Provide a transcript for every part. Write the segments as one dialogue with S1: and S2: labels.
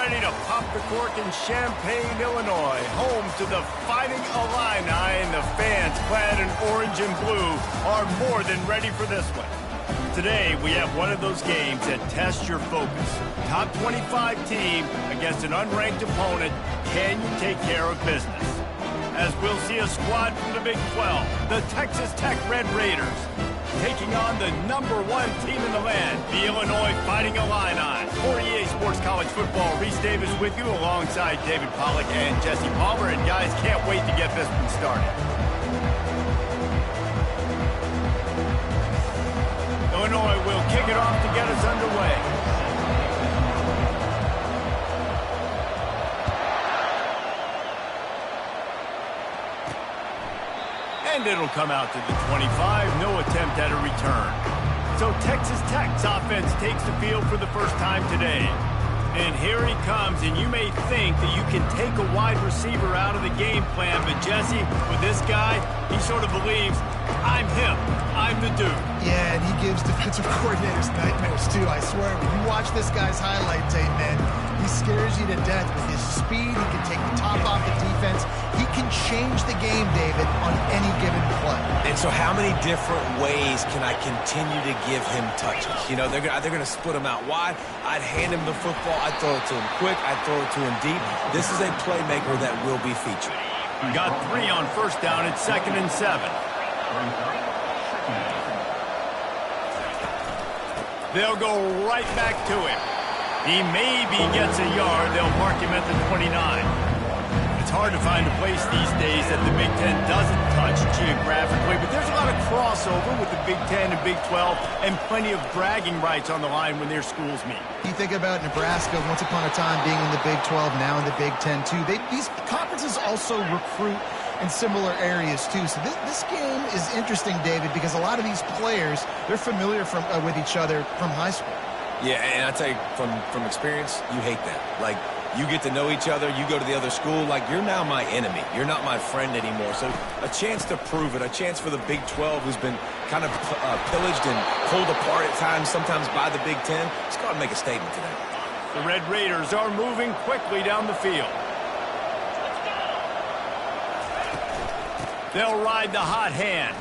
S1: ready to pop the cork in Champaign, Illinois, home to the Fighting Illini, and the fans clad in orange and blue are more than ready for this one. Today, we have one of those games that tests your focus. Top 25 team against an unranked opponent. Can you take care of business? As we'll see a squad from the Big 12, the Texas Tech Red Raiders, taking on the #1 team in the land, the Illinois Fighting Illini. For EA Sports College Football, Reese Davis with you alongside David Pollack and Jesse Palmer. And guys, can't wait to get this one started. Illinois will kick it off to get us underway. And it'll come out to the 25, no attempt at a return. So Texas Tech's offense takes the field for the first time today. And here he comes, and you may think that you can take a wide receiver out of the game plan, but Jesse, with this guy, he sort of believes, I'm him, I'm the dude.
S2: Yeah, and he gives defensive coordinators nightmares too, I swear. When you watch this guy's highlight tape, man, he scares you to death with his speed. He can take the top off the defense. He can change the game, David, on any given play.
S3: And so how many different ways can I continue to give him touches? You know, they're going to split him out wide. I'd hand him the football. I'd throw it to him quick. I'd throw it to him deep. This is a playmaker that will be featured.
S1: We got 3 on first down at 2nd and 7. They'll go right back to him. He maybe gets a yard. They'll mark him at the 29. It's hard to find a place these days that the Big Ten doesn't touch geographically, but there's a lot of crossover with the Big Ten and Big 12 and plenty of bragging rights on the line when their schools meet.
S2: You think about Nebraska once upon a time being in the Big 12, now in the Big 10 too. These conferences also recruit in similar areas too. So this game is interesting, David, because a lot of these players, they're familiar with each other from high school.
S3: Yeah, and I tell you, from experience, you hate that. Like, you get to know each other, you go to the other school, like, you're now my enemy. You're not my friend anymore. So a chance to prove it, a chance for the Big 12, who's been kind of pillaged and pulled apart at times, sometimes by the Big 10. Let's go out and make a statement today.
S1: The Red Raiders are moving quickly down the field. They'll ride the hot hand.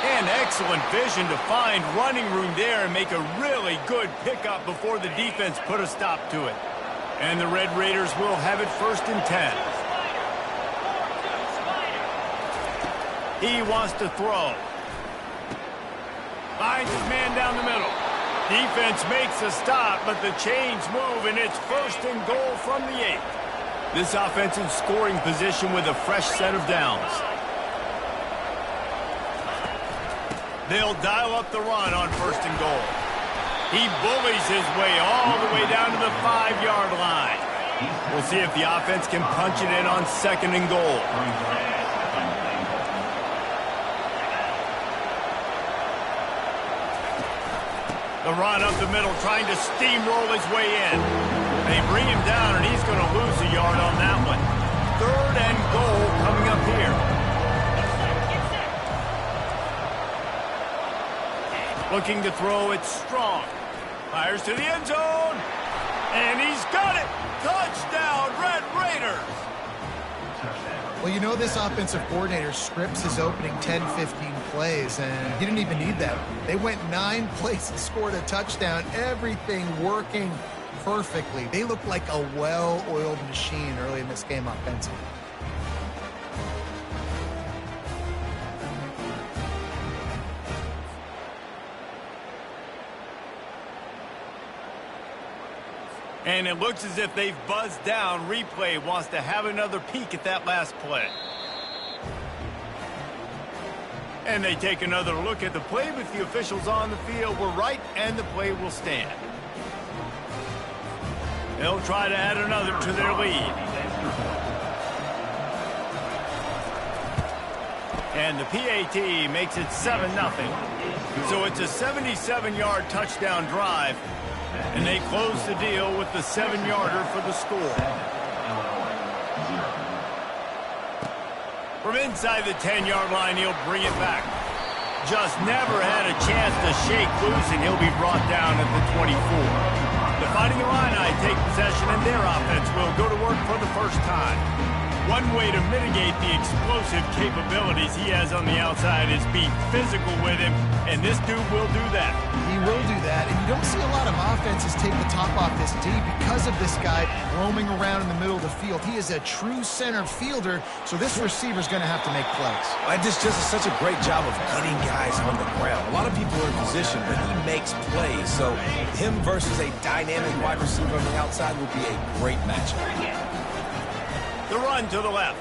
S1: And excellent vision to find running room there and make a really good pickup before the defense put a stop to it. And the Red Raiders will have it 1st and 10. He wants to throw. Finds his man down the middle. Defense makes a stop, but the chains move, and it's 1st and goal from the 8. This offense in scoring position with a fresh set of downs. They'll dial up the run on 1st and goal. He bullies his way all the way down to the 5-yard line. We'll see if the offense can punch it in on 2nd and goal. The run up the middle, trying to steamroll his way in. They bring him down, and he's going to lose a yard on that one. 3rd and goal coming up here. Looking to throw it strong. Fires to the end zone. And he's got it. Touchdown, Red Raiders.
S2: Well, you know this offensive coordinator scripts his opening 10, 15 plays, and he didn't even need that. They went 9 plays and scored a touchdown. Everything working perfectly. They look like a well-oiled machine early in this game offensively.
S1: And it looks as if they've buzzed down. Replay wants to have another peek at that last play. And they take another look at the play, but the officials on the field were right, and the play will stand. They'll try to add another to their lead. And the PAT makes it 7-0. So it's a 77-yard touchdown drive. And they close the deal with the 7-yarder for the score. From inside the 10-yard line, he'll bring it back. Just never had a chance to shake loose, and he'll be brought down at the 24. The Fighting Illini take possession, and their offense will go to work for the first time. One way to mitigate the explosive capabilities he has on the outside is be physical with him, and this dude will do that.
S2: He will do that, and you don't see a lot of offenses take the top off this D because of this guy roaming around in the middle of the field. He is a true center fielder, so this receiver's going to have to make plays.
S3: This just is such a great job of getting guys on the ground. A lot of people are in position, but he makes plays, so him versus a dynamic wide receiver on the outside will be a great matchup.
S1: The run to the left.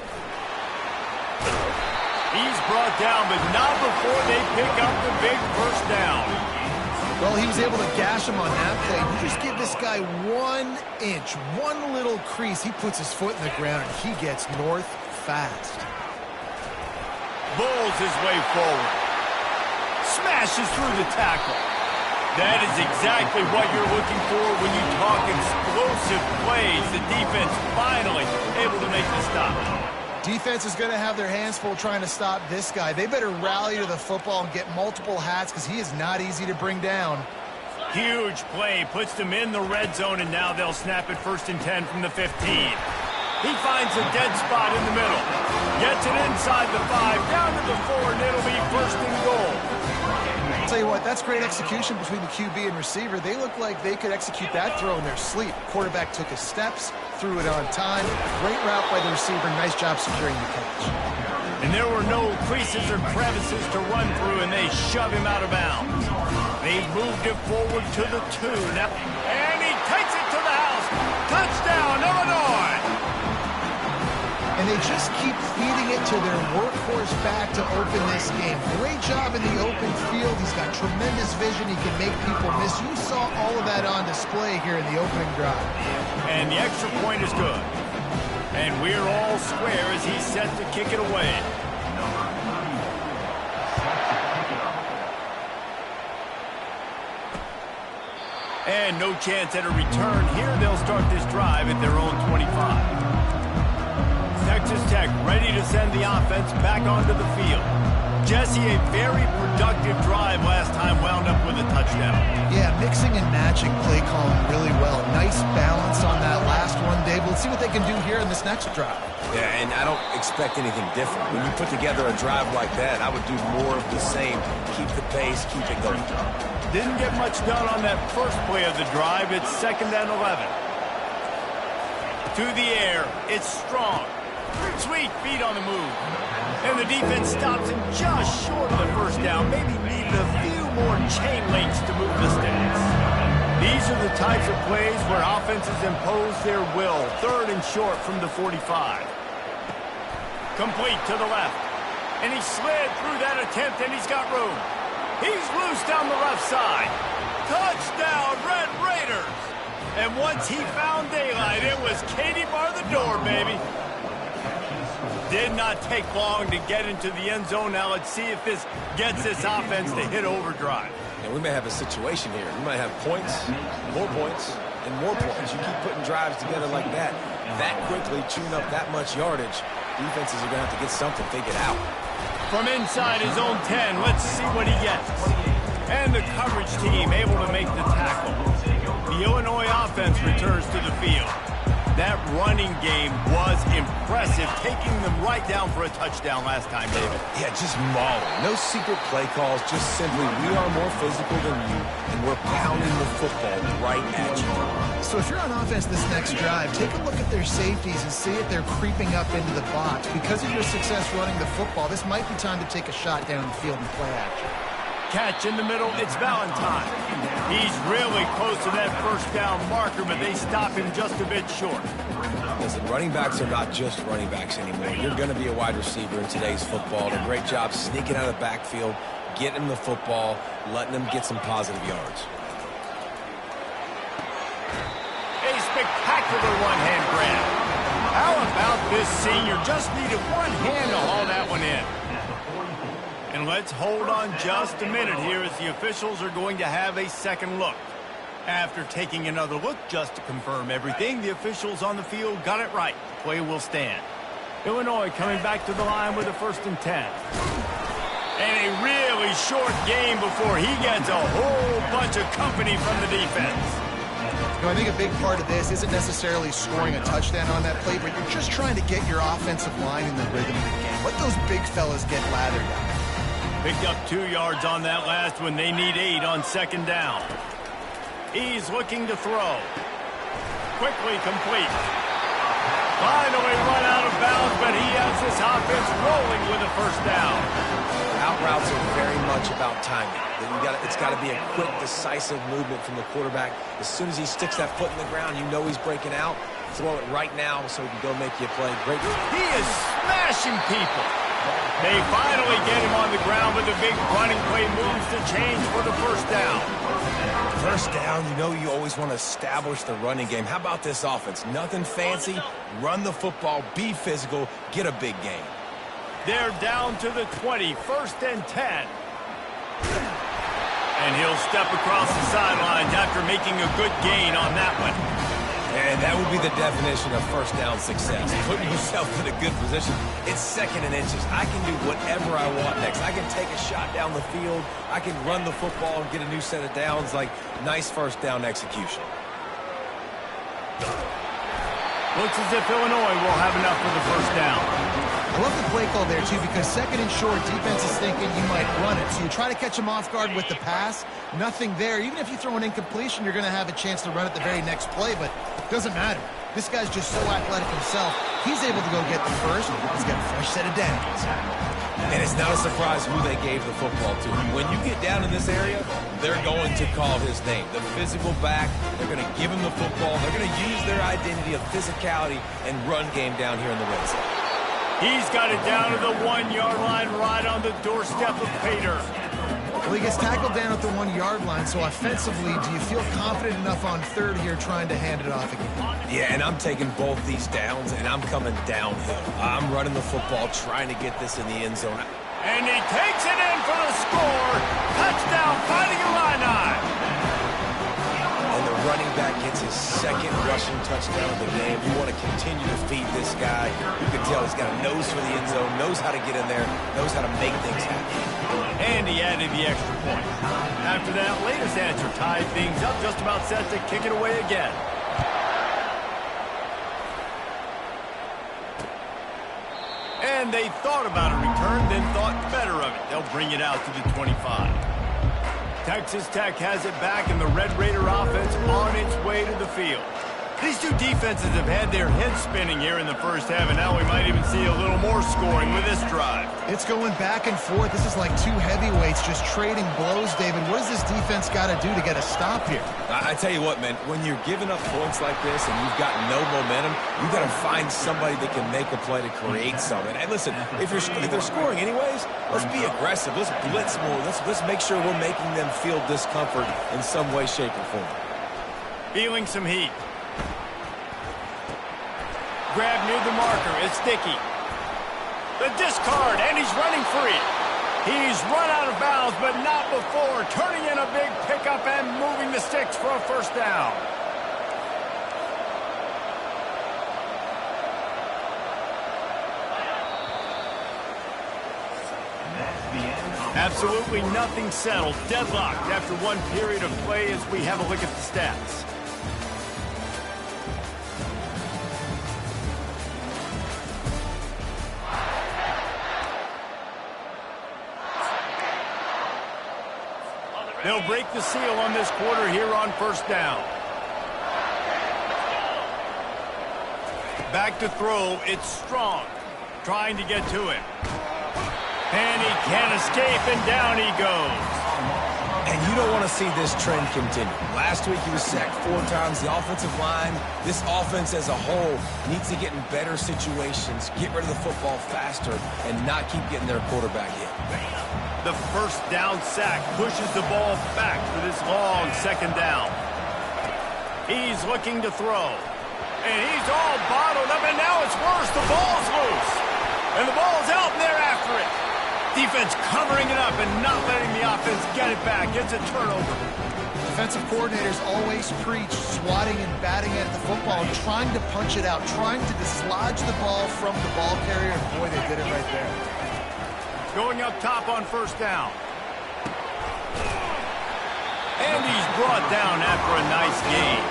S1: He's brought down, but not before they pick up the big first down.
S2: Well, he was able to gash him on that play. You just give this guy 1 inch, one little crease. He puts his foot in the ground, and he gets north fast.
S1: Bowls his way forward. Smashes through the tackle. That is exactly what you're looking for when you talk explosive plays. The defense finally able to make the stop.
S2: Defense is going to have their hands full trying to stop this guy. They better rally to the football and get multiple hats because he is not easy to bring down.
S1: Huge play, puts them in the red zone, and now they'll snap it 1st and 10 from the 15. He finds a dead spot in the middle. Gets it inside the 5, down to the 4, and it'll be 1st and goal.
S2: I'll tell you what, that's great execution between the QB and receiver. They look like they could execute that throw in their sleep. Quarterback took his steps, threw it on time. Great route by the receiver. Nice job securing the catch.
S1: And there were no creases or crevices to run through, and they shove him out of bounds. They moved it forward to the 2 now, and he takes it to the house. Touchdown, Illinois!
S2: And they just keep feeding it to their workhorse back to open this game. Great job in the open field. He's got tremendous vision. He can make people miss. You saw all of that on display here in the opening drive.
S1: And the extra point is good. And we're all square as he's set to kick it away. And no chance at a return here. They'll start this drive at their own 25. Texas Tech ready to send the offense back onto the field. Jesse, a very productive drive last time, wound up with a touchdown.
S2: Yeah, mixing and matching play calling really well. Nice balance on that last one, Dave. Let's see what they can do here in this next drive.
S3: Yeah, and I don't expect anything different. When you put together a drive like that, I would do more of the same. Keep the pace, keep it going.
S1: Didn't get much done on that first play of the drive. It's 2nd and 11. To the air. It's Strong. Sweet feet on the move. And the defense stops him just short of the first down. Maybe needed a few more chain links to move the sticks. These are the types of plays where offenses impose their will. 3rd and short from the 45. Complete to the left. And he slid through that attempt, and he's got room. He's loose down the left side. Touchdown, Red Raiders! And once he found daylight, it was Katie bar the door, baby. Did not take long to get into the end zone. Now let's see if this gets this offense to hit overdrive.
S3: And we may have a situation here. We might have points, and more points. You keep putting drives together like that quickly, chewing up that much yardage, defenses are going to have to get something figured out.
S1: From inside his own 10, let's see what he gets. And the coverage team able to make the tackle. The Illinois offense returns to the field. That running game was impressive, taking them right down for a touchdown last time, David.
S3: Yeah, just mauling. No secret play calls, just simply we are more physical than you, and we're pounding the football right at you.
S2: So if you're on offense this next drive, take a look at their safeties and see if they're creeping up into the box. Because of your success running the football, this might be time to take a shot down the field and play action.
S1: Catch in the middle, it's Valentine. He's really close to that first down marker, but they stop him just a bit short.
S3: Listen, running backs are not just running backs anymore. You're going to be a wide receiver in today's football. And a great job sneaking out of the backfield, getting the football, letting them get some positive yards.
S1: A spectacular one-hand grab. How about this senior? Just needed one hand to haul that one in. And let's hold on just a minute here as the officials are going to have a second look. After taking another look just to confirm everything, the officials on the field got it right. Play will stand. Illinois coming back to the line with a 1st and 10. And a really short game before he gets a whole bunch of company from the defense.
S2: I think a big part of this isn't necessarily scoring a touchdown on that play, but you're just trying to get your offensive line in the rhythm of the game. Let those big fellas get lathered up.
S1: Picked up 2 yards on that last one. They need 8 on second down. He's looking to throw. Quickly complete. Finally run out of bounds, but he has this offense rolling with a first down.
S3: Out routes are very much about timing. It's got to be a quick, decisive movement from the quarterback. As soon as he sticks that foot in the ground, you know he's breaking out. Throw it right now so he can go make you a play. Great.
S1: He is smashing people. They finally get him on the ground, but the big running play moves to change for the first down.
S3: First down, you know you always want to establish the running game. How about this offense? Nothing fancy. Run the football, be physical, get a big gain.
S1: They're down to the 20, 1st and 10. And he'll step across the sidelines after making a good gain on that one.
S3: And that would be the definition of first down success. Putting yourself in a good position. It's 2nd and inches. I can do whatever I want next. I can take a shot down the field. I can run the football and get a new set of downs. Like, nice first down execution.
S1: Looks as if Illinois will have enough for the first down.
S2: I love the play call there, too, because 2nd and short, defense is thinking you might run it. So you try to catch him off guard with the pass. Nothing there. Even if you throw an incompletion, you're going to have a chance to run it the very next play, but it doesn't matter. This guy's just so athletic himself. He's able to go get the first. He's got a fresh set of downs.
S3: And it's not a surprise who they gave the football to. When you get down in this area, they're going to call his name. The physical back, they're going to give him the football. They're going to use their identity of physicality and run game down here in the red zone.
S1: He's got it down to the 1-yard line right on the doorstep of Pater.
S2: Well, he gets tackled down at the 1-yard line, so offensively, do you feel confident enough on 3rd here trying to hand it off again?
S3: Yeah, and I'm taking both these downs, and I'm coming downhill. I'm running the football, trying to get this in the end zone.
S1: And he takes it in for the score. Touchdown, Fighting Illini.
S3: And the running back gets his 2nd rushing touchdown of the game. You want to continue to feed this guy. You can tell he's got a nose for the end zone, knows how to get in there, knows how to make things happen.
S1: And he added the extra point. After that latest answer tied things up, just about set to kick it away again. And they thought about a return, then thought better of it. They'll bring it out to the 25. Texas Tech has it back, and the Red Raider offense on its way to the field. These two defenses have had their heads spinning here in the first half, and now we might even see a little more scoring with this drive.
S2: It's going back and forth. This is like two heavyweights just trading blows, David. What does this defense got to do to get a stop here?
S3: I tell you what, man, when you're giving up points like this and you've got no momentum, you've got to find somebody that can make a play to create something. And listen, if they're scoring anyways, let's be aggressive. Let's blitz more. Let's make sure we're making them feel discomfort in some way, shape, or form.
S1: Feeling some heat. Grab near the marker. It's Dickey. The discard, and he's running free. He's run out of bounds, but not before turning in a big pickup and moving the sticks for a first down. Absolutely nothing settled. Deadlocked after one period of play as we have a look at the stats. They'll break the seal on this quarter here on first down. Back to throw. It's Strong. Trying to get to it. And he can't escape, and down he goes.
S3: And you don't want to see this trend continue. Last week he was sacked 4 times. The offensive line, this offense as a whole, needs to get in better situations, get rid of the football faster, and not keep getting their quarterback hit.
S1: The first down sack pushes the ball back for this long second down. He's looking to throw. And he's all bottled up, and now it's worse. The ball's loose. And the ball's out, and they're after it. Defense covering it up and not letting the offense get it back. Gets a turnover.
S2: Defensive coordinators always preach swatting and batting at the football and trying to punch it out, trying to dislodge the ball from the ball carrier, and boy, they did it right there.
S1: Going up top on first down. And he's brought down after a nice game.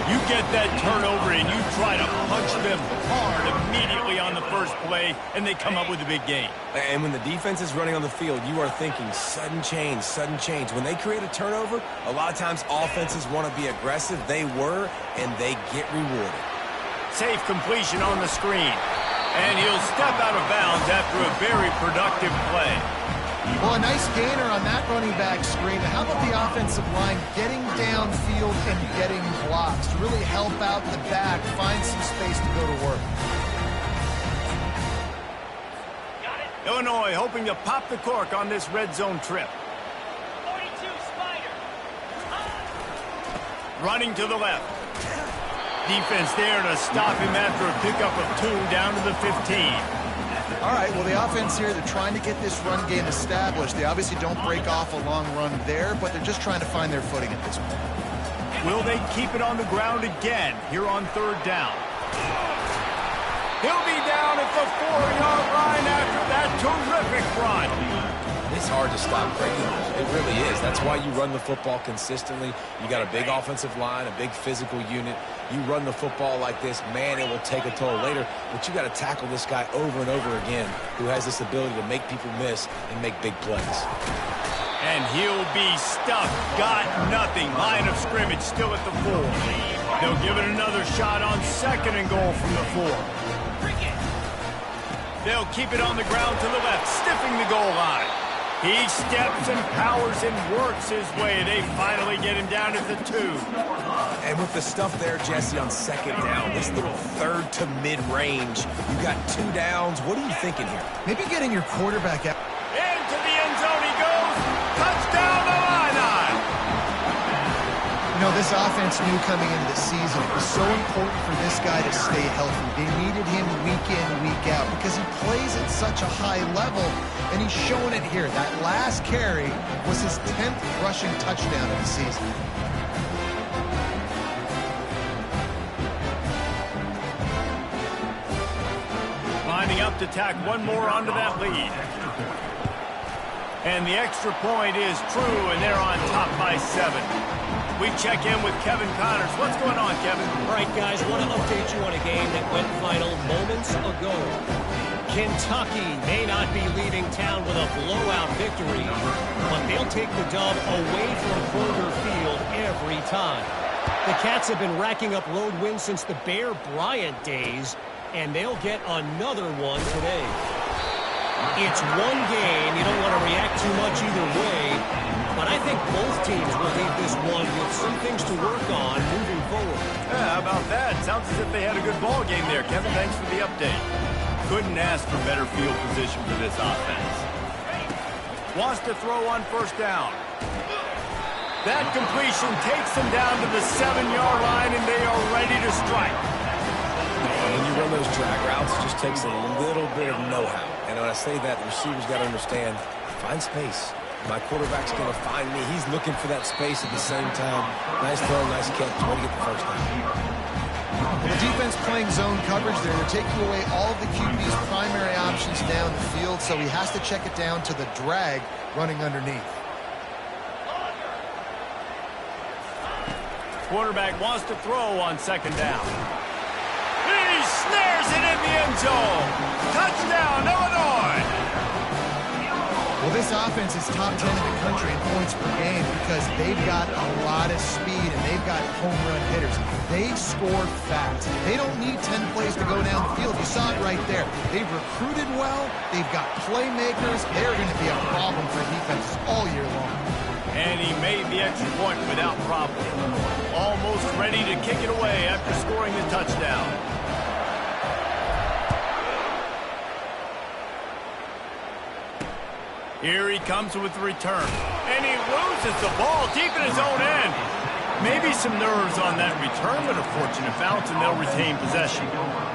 S1: You get that turnover and you try to punch them hard immediately on the first play, and they come up with a big gain.
S3: And when the defense is running on the field, you are thinking sudden change, sudden change. When they create a turnover, a lot of times offenses want to be aggressive. They were, and they get rewarded.
S1: Safe completion on the screen. And he'll step out of bounds after a very productive play.
S2: Well, a nice gainer on that running back screen. How about the offensive line getting downfield and getting blocks to really help out the back, find some space to go to work?
S1: Illinois hoping to pop the cork on this red zone trip.
S4: 42 Spider.
S1: Running to the left. Defense there to stop him after a pickup of 2 down to the 15.
S2: All right, well, the offense here, they're trying to get this run game established. They obviously don't break off a long run there, but they're just trying to find their footing at this point.
S1: Will they keep it on the ground again here on 3rd down? He'll be down at the 4-yard line after that terrific run.
S3: It's hard to stop great runners. It really is. That's why you run the football consistently. You got a big offensive line, a big physical unit. You run the football like this, man, it will take a toll later. But you got to tackle this guy over and over again who has this ability to make people miss and make big plays.
S1: And he'll be stuffed. Got nothing. Line of scrimmage still at the 4. They'll give it another shot on 2nd and goal from the 4. They'll keep it on the ground to the left, stiffing the goal line. He steps and powers and works his way. They finally get him down at the 2.
S3: And with the stuff there, Jesse, on 2nd down, this little 3rd to mid-range, you got 2 downs. What are you thinking here?
S2: Maybe getting your quarterback out.
S1: Into the end zone he goes. Touchdown, Illini!
S2: You know, this offense knew coming into the season it was so important for this guy to stay healthy. They needed him week in, week out because he plays at such a high level, and he's showing it here. That last carry was his 10th rushing touchdown of the season.
S1: Lining up to tack one more onto that lead. And the extra point is true, and they're on top by 7. We check in with Kevin Connors. What's going on, Kevin?
S4: All right, guys, want to update you on a game that went final moments ago. Kentucky may not be leaving town with a blowout victory, but they'll take the dub away from Kroger Field every time. The Cats have been racking up road wins since the Bear Bryant days, and they'll get another one today. It's one game. You don't want to react too much either way. But I think both teams will leave this one with some things to work on moving forward.
S1: Yeah, how about that? Sounds as if they had a good ball game there. Kevin, thanks for the update. Couldn't ask for better field position for this offense. Wants to throw on 1st down. That completion takes them down to the 7-yard line, and they are ready to strike.
S3: When you run those drag routes, it just takes a little bit of know-how. And when I say that, the receivers got to understand, find space. My quarterback's going to find me. He's looking for that space at the same time. Nice throw, nice catch. Way to get the 1st down.
S2: The defense playing zone coverage there. They're taking away all of the QB's primary options down the field, so he has to check it down to the drag running underneath.
S1: Quarterback wants to throw on 2nd down. He snares it in the end zone. Touchdown, Illinois!
S2: Well, this offense is top 10 in the country in points per game because they've got a lot of speed and they've got home run hitters. They score fast. They don't need 10 plays to go down the field. You saw it right there. They've recruited well. They've got playmakers. They're going to be a problem for defenses all year long.
S1: And he made the extra point without problem. Almost ready to kick it away after scoring the touchdown. Here he comes with the return. And he loses the ball deep in his own end. Maybe some nerves on that return, but a fortunate bounce, and they'll retain possession.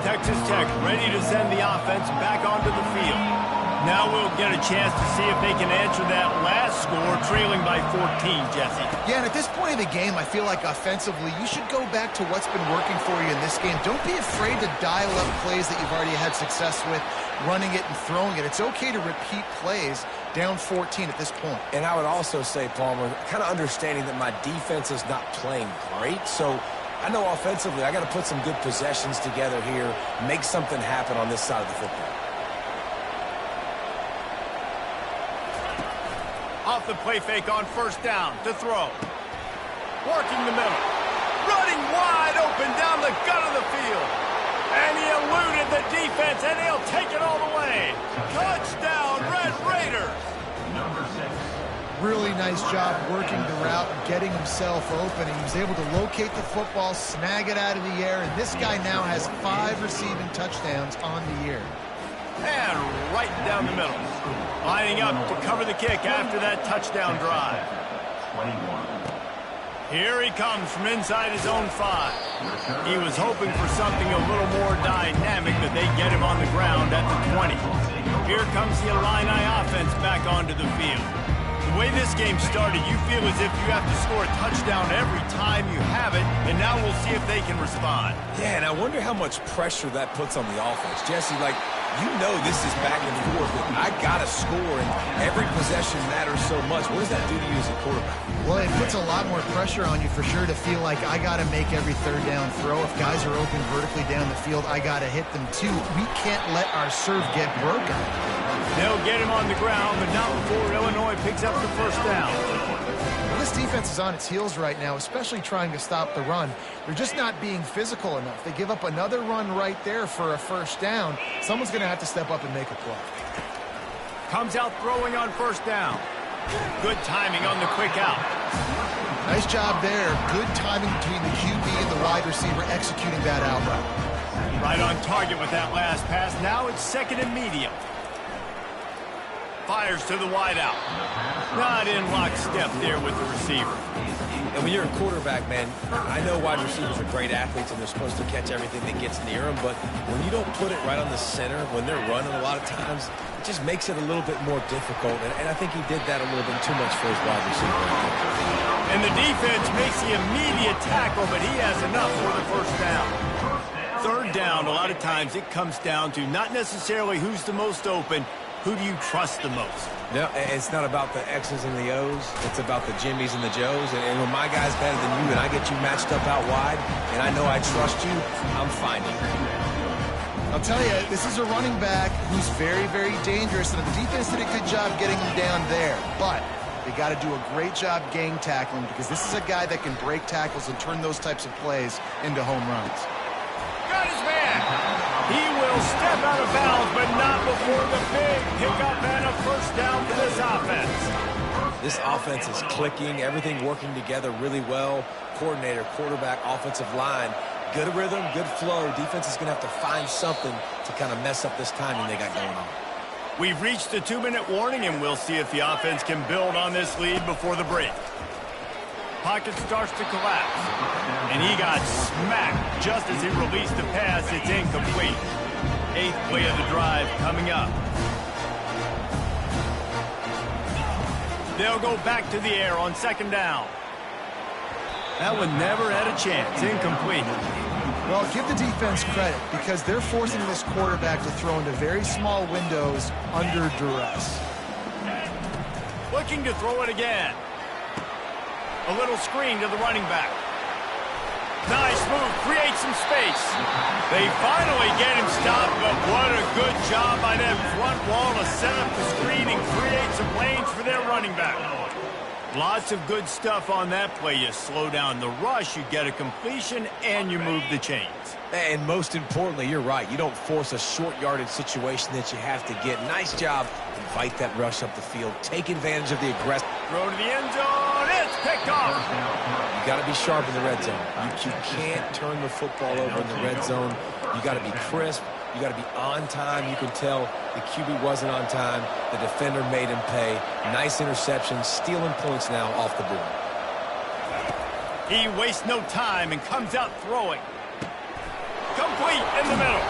S1: Texas Tech ready to send the offense back onto the field. Now we'll get a chance to see if they can answer that last score, trailing by 14, Jesse.
S2: Yeah, and at this point of the game, I feel like offensively, you should go back to what's been working for you in this game. Don't be afraid to dial up plays that you've already had success with, running it and throwing it. It's okay to repeat plays, down 14 at this point.
S3: And I would also say, Palmer, kind of understanding that my defense is not playing great, so I know offensively I got to put some good possessions together here, make something happen on this side of the football.
S1: Off the play fake on first down to throw. Working the middle. Running wide open down the gut of the field. And he eluded the defense, and he'll take it all the way. Touchdown, Red Raiders.
S5: Number 6.
S2: Really nice job working the route and getting himself open. He was able to locate the football, snag it out of the air, and this guy now has 5 receiving touchdowns on the year.
S1: And right down the middle. Lining up to cover the kick after that touchdown drive.
S5: 21.
S1: Here he comes from inside his own 5. He was hoping for something a little more dynamic, that they get him on the ground at the 20. Here comes the Illini offense back onto the field. The way this game started, you feel as if you have to score a touchdown every time you have it, and now we'll see if they can respond.
S3: Yeah, and I wonder how much pressure that puts on the offense. Jesse, like, you know this is back and forth, but I got to score, and every possession matters so much. What does that do to you as a quarterback?
S2: Well, it puts a lot more pressure on you for sure to feel like I got to make every third down throw. If guys are open vertically down the field, I got to hit them too. We can't let our serve get broken.
S1: They'll get him on the ground, but not before Illinois picks up the first down.
S2: Well, this defense is on its heels right now, especially trying to stop the run. They're just not being physical enough. They give up another run right there for a first down. Someone's going to have to step up and make a play.
S1: Comes out throwing on first down. Good timing on the quick out.
S2: Nice job there. Good timing between the QB and the wide receiver executing that out route.
S1: Right on target with that last pass. Now it's second and medium. Fires to the wide out. Not in lockstep there with the receiver.
S3: And when you're a quarterback, man, I know wide receivers are great athletes and they're supposed to catch everything that gets near them, but when you don't put it right on the center, when they're running a lot of times, it just makes it a little bit more difficult. And I think he did that a little bit too much for his wide receiver.
S1: And the defense makes the immediate tackle, but he has enough for the first down. Third down, a lot of times it comes down to not necessarily who's the most open, who do you trust the most?
S3: No, it's not about the X's and the O's. It's about the Jimmys and the Joes. And when my guy's better than you and I get you matched up out wide, and I know I trust you, I'm finding you.
S2: I'll tell you, this is a running back who's very, very dangerous, and the defense did a good job getting him down there. But they got to do a great job gang tackling, because this is a guy that can break tackles and turn those types of plays into home runs.
S1: Got his man. He will step out of bounds, but not before the big pickup and a first down for this offense.
S3: This offense is clicking, everything working together really well. Coordinator, quarterback, offensive line, good rhythm, good flow. Defense is going to have to find something to kind of mess up this timing they got going on.
S1: We've reached the 2-minute warning, and we'll see if the offense can build on this lead before the break. Pocket starts to collapse, and he got smacked just as he released the pass. It's incomplete. 8th play of the drive coming up. They'll go back to the air on second down. That one never had a chance. Incomplete.
S2: Well, give the defense credit, because they're forcing this quarterback to throw into very small windows under duress.
S1: Looking to throw it again. A little screen to the running back. Nice move, creates some space. They finally get him stopped, but what a good job by that front wall to set up the screen and create some lanes for their running back. Lots of good stuff on that play. You slow down the rush, you get a completion, and you move the chains.
S3: And most importantly, you're right. You don't force a short yardage situation that you have to get. Nice job. Invite that rush up the field. Take advantage of the aggressive.
S1: Throw to the end zone. It's picked off.
S3: You got to be sharp in the red zone. You can't turn the football over in the red zone. You got to be crisp. You got to be on time. You can tell the QB wasn't on time. The defender made him pay. Nice interception. Stealing points now off the board.
S1: He wastes no time and comes out throwing. Complete in the middle.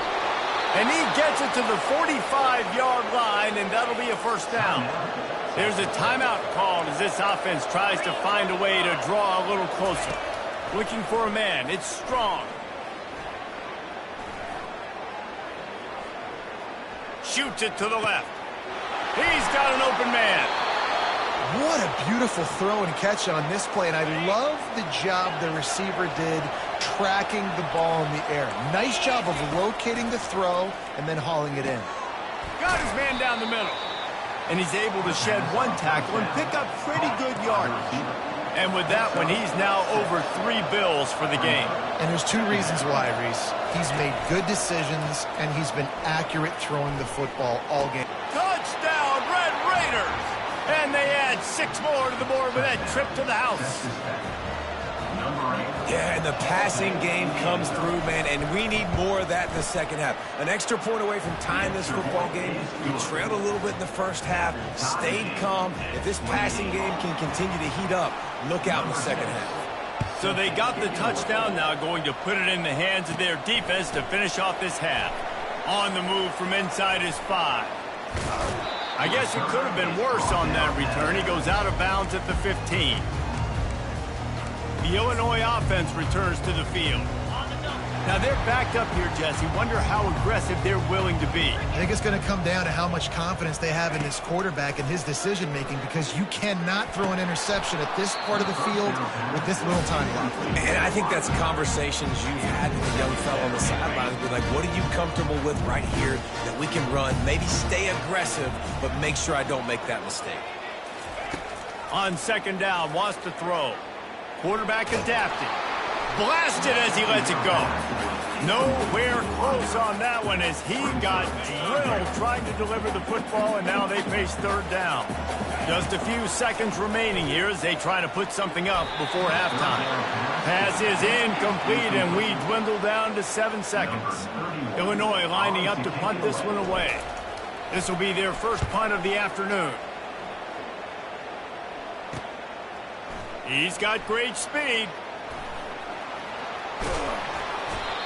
S1: And he gets it to the 45-yard line, and that'll be a first down. There's a timeout called as this offense tries to find a way to draw a little closer. Looking for a man. It's Strong. Shoots it to the left. He's got an open man.
S2: What a beautiful throw and catch on this play, and I love the job the receiver did tracking the ball in the air. Nice job of locating the throw and then hauling it in.
S1: Got his man down the middle. And he's able to shed one tackle and pick up pretty good yardage. And with that one, he's now over 3 bills for the game.
S2: And there's 2 reasons why, Reese. He's made good decisions, and he's been accurate throwing the football all game.
S1: Touchdown, Red Raiders! And they add 6 more to the board with that trip to the house.
S3: Yeah, and the passing game comes through, man, and we need more of that in the second half. An extra point away from tying this football game. You trailed a little bit in the first half, stayed calm. If this passing game can continue to heat up, look out in the second half.
S1: So they got the touchdown, now going to put it in the hands of their defense to finish off this half. On the move from inside his 5. I guess it could have been worse on that return. He goes out of bounds at the 15. The Illinois offense returns to the field. Now they're backed up here, Jesse. Wonder how aggressive they're willing to be.
S2: I think it's going to come down to how much confidence they have in this quarterback and his decision-making, because you cannot throw an interception at this part of the field with this little time left.
S3: And I think that's conversations you've had with the young fellow on the sidelines. Be like, what are you comfortable with right here that we can run? Maybe stay aggressive, but make sure I don't make that mistake.
S1: On second down, wants to throw. Quarterback adapting. Blasted as he lets it go. Nowhere close on that one as he got drilled trying to deliver the football, and now they face third down. Just a few seconds remaining here as they try to put something up before halftime. Pass is incomplete, and we dwindle down to 7 seconds. Illinois lining up to punt this one away. This will be their first punt of the afternoon. He's got great speed.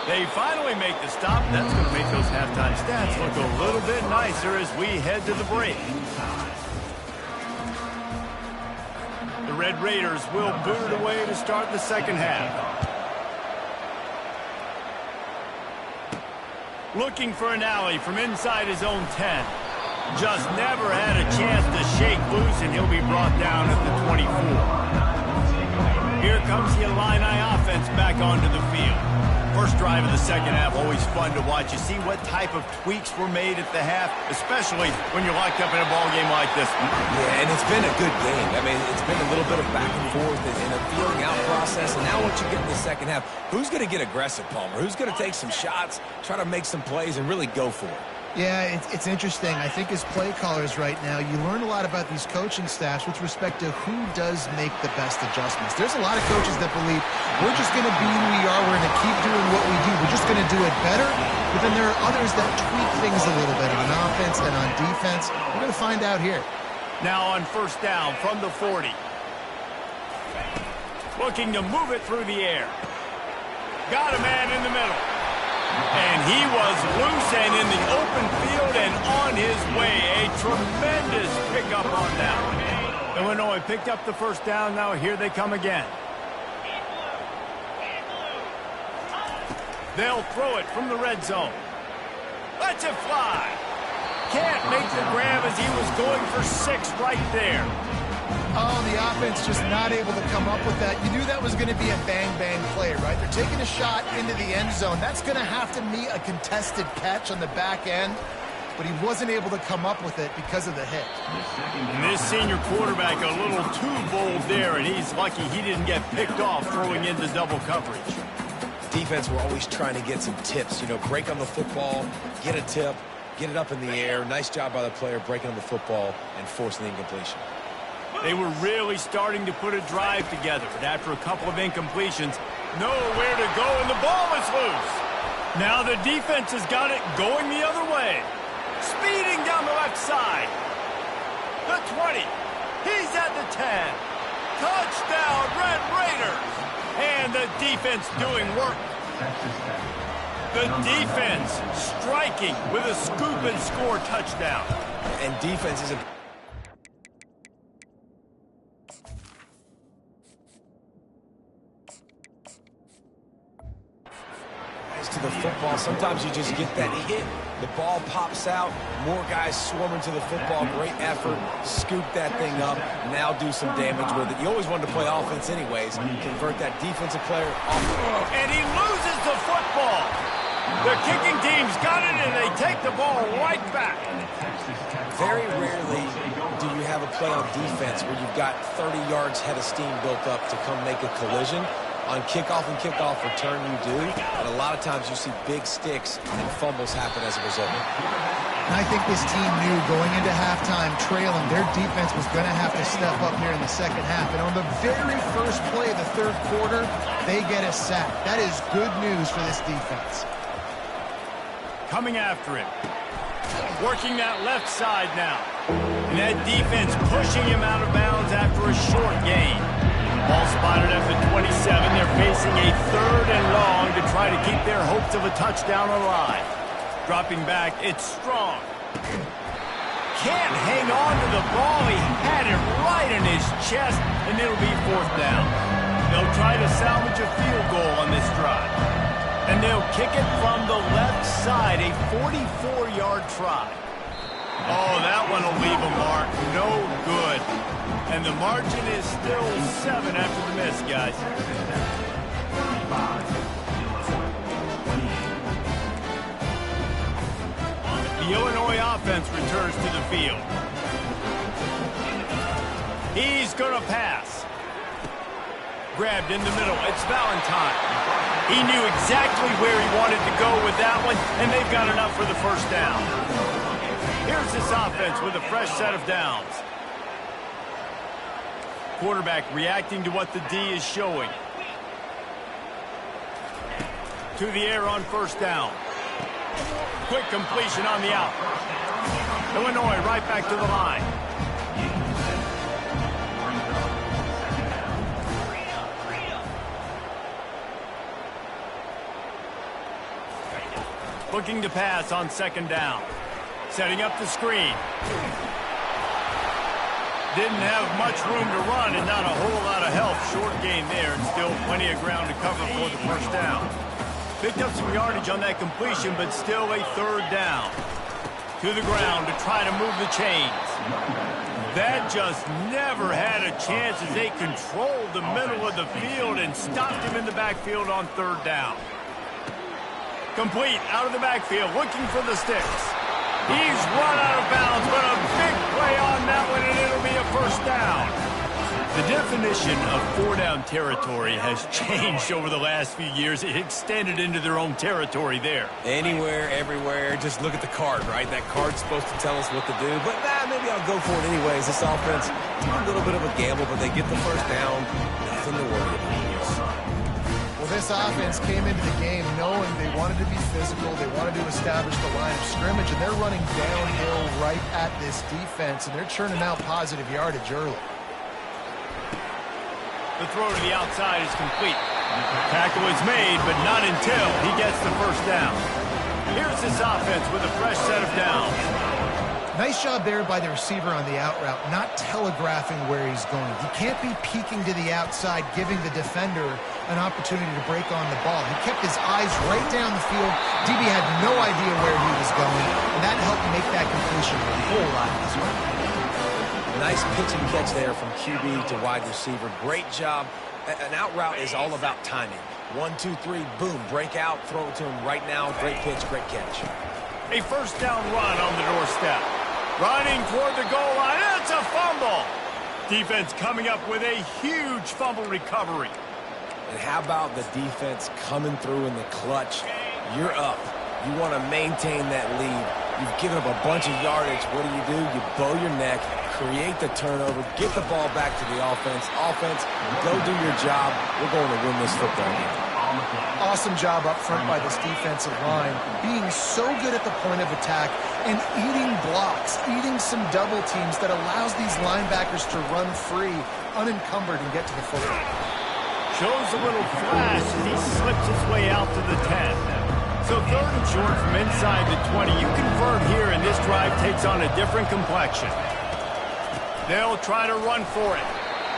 S1: They finally make the stop. That's going to make those halftime stats look a little bit nicer as we head to the break. The Red Raiders will boot it away to start the second half. Looking for an alley from inside his own 10. Just never had a chance to shake loose, and he'll be brought down at the 24. Here comes the Illini offense back onto the field. First drive of the second half, always fun to watch. You see what type of tweaks were made at the half, especially when you're locked up in a ball game like this one.
S3: Yeah, and it's been a good game. I mean, it's been a little bit of back and forth and a feeling out process. And now once you get in the second half, who's going to get aggressive, Palmer? Who's going to take some shots, try to make some plays, and really go for it?
S2: Yeah, it's interesting. I think as play callers right now, you learn a lot about these coaching staffs with respect to who does make the best adjustments. There's a lot of coaches that believe we're just going to be who we are, we're going to keep doing what we do, we're just going to do it better. But then there are others that tweak things a little bit on offense and on defense. We're going to find out here.
S1: Now on first down from the 40. Looking to move it through the air. Got a man in the middle. And he was loose and in the open field and on his way. A tremendous pickup on that one. Illinois picked up the first down. Now here they come again. They'll throw it from the red zone. Lets it fly. Can't make the grab as he was going for 6 right there.
S2: Oh, the offense just not able to come up with that. You knew that was going to be a bang-bang play, right? They're taking a shot into the end zone. That's going to have to be a contested catch on the back end, but he wasn't able to come up with it because of the hit.
S1: And this senior quarterback a little too bold there, and he's lucky he didn't get picked off throwing into double coverage.
S3: Defense, we're always trying to get some tips. You know, break on the football, get a tip, get it up in the air. Nice job by the player breaking on the football and forcing the incompletion.
S1: They were really starting to put a drive together, but after a couple of incompletions, nowhere to go, and the ball is loose. Now the defense has got it going the other way. Speeding down the left side. The 20. He's at the 10. Touchdown, Red Raiders. And the defense doing work. The defense striking with a scoop and score touchdown.
S3: And defense is a... happens to the football. Sometimes you just get that hit, the ball pops out, more guys swarming to the football. Great effort, scoop that thing up, now do some damage with it. You always wanted to play offense anyways. Convert that defensive player off.
S1: And he loses the football. The kicking team's got it, and they take the ball right back.
S3: Very rarely do you have a play on defense where you've got 30 yards head of steam built up to come make a collision. On kickoff and kickoff return, you do. And a lot of times you see big sticks and fumbles happen as a result.
S2: And I think this team knew going into halftime trailing, their defense was going to have to step up here in the second half. And on the very first play of the third quarter, they get a sack. That is good news for this defense.
S1: Coming after him. Working that left side now. And that defense pushing him out of bounds after a short gain. Ball spotted at the 27. They're facing a 3rd and long to try to keep their hopes of a touchdown alive. Dropping back, it's Strong. Can't hang on to the ball. He had it right in his chest, and it'll be 4th down. They'll try to salvage a field goal on this drive. And they'll kick it from the left side, a 44-yard try. Oh, that one will leave a mark. No good. And the margin is still 7 after the miss, guys. The Illinois offense returns to the field. He's going to pass. Grabbed in the middle. It's Valentine. He knew exactly where he wanted to go with that one, and they've got enough for the first down. Here's this offense with a fresh set of downs. Quarterback reacting to what the D is showing. To the air on first down. Quick completion on the out. Illinois right back to the line. Looking to pass on second down. Setting up the screen. Didn't have much room to run and not a whole lot of help. Short gain there and still plenty of ground to cover for the first down. Picked up some yardage on that completion, but still a 3rd down. To the ground to try to move the chains. That just never had a chance as they controlled the middle of the field and stopped him in the backfield on 3rd down. Complete out of the backfield, looking for the sticks. He's run out of bounds, but a big play on that one, and it'll be a first down. The definition of 4-down territory has changed over the last few years. It extended into their own territory there.
S3: Anywhere, everywhere, just look at the card, right? That card's supposed to tell us what to do, but maybe I'll go for it anyways. This offense, a little bit of a gamble, but they get the first down. Nothing to worry about.
S2: Well, this offense came into the game knowing they wanted to be physical, they wanted to establish the line of scrimmage, and they're running downhill right at this defense, and they're churning out positive yardage early.
S1: The throw to the outside is complete. Tackle is made, but not until he gets the first down. Here's this offense with a fresh set of downs.
S2: Nice job there by the receiver on the out route, not telegraphing where he's going. He can't be peeking to the outside, giving the defender an opportunity to break on the ball. He kept his eyes right down the field. DB had no idea where he was going, and that helped make that completion a whole lot easier.
S3: Nice pitch and catch there from QB to wide receiver. Great job. An out route is all about timing. 1, 2, 3, boom, break out, throw it to him right now. Great pitch, great catch.
S1: A first down run on the doorstep. Running toward the goal line. It's a fumble. Defense coming up with a huge fumble recovery.
S3: And how about the defense coming through in the clutch? You're up. You want to maintain that lead. You've given up a bunch of yardage. What do? You bow your neck, create the turnover, get the ball back to the offense. Offense, go do your job. We're going to win this football game.
S2: Awesome job up front by this defensive line, being so good at the point of attack and eating blocks, eating some double teams that allows these linebackers to run free, unencumbered, and get to the football.
S1: Shows a little flash as he slips his way out to the 10. So 3rd and short from inside the 20. You convert here, and this drive takes on a different complexion. They'll try to run for it.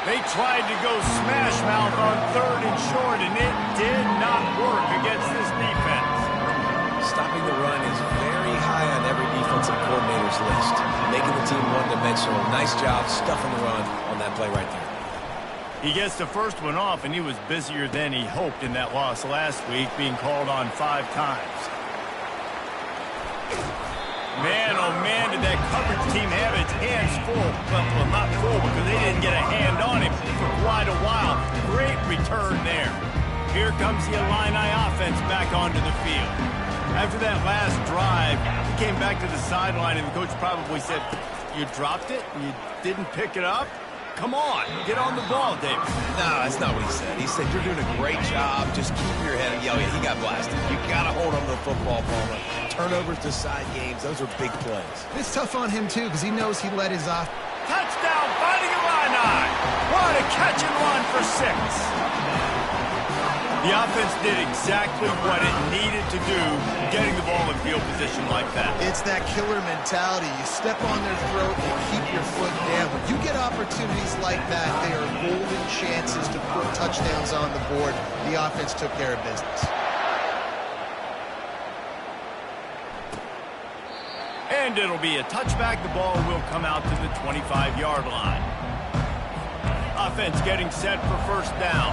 S1: They tried to go smash mouth on 3rd and short, and it did not work against this defense.
S3: offensive coordinator's list, making the team one-dimensional. Nice job stuffing the run on that play right there.
S1: He gets the first one off, and he was busier than he hoped in that loss last week, being called on 5 times. Man, oh man, did that coverage team have its hands full. Well, not full because they didn't get a hand on him for quite a while. Great return there. Here comes the Illini offense back onto the field. After that last drive, he came back to the sideline, and the coach probably said, "You dropped it? You didn't pick it up? Come on, get on the ball, David."
S3: No, that's not what he said. He said, "You're doing a great job. Just keep your head." Yeah, he got blasted. You got to hold on to the football, Palmer. Turnovers decide games. Those are big plays.
S2: It's tough on him, too, because he knows he let his off.
S1: Touchdown, Fighting Illini. What a catch and run for 6. The offense did exactly what it needed to do, getting the ball in field position like that.
S2: It's that killer mentality. You step on their throat, you keep your foot down. When you get opportunities like that, they are golden chances to put touchdowns on the board. The offense took care of business.
S1: And it'll be a touchback. The ball will come out to the 25-yard line. Offense getting set for first down.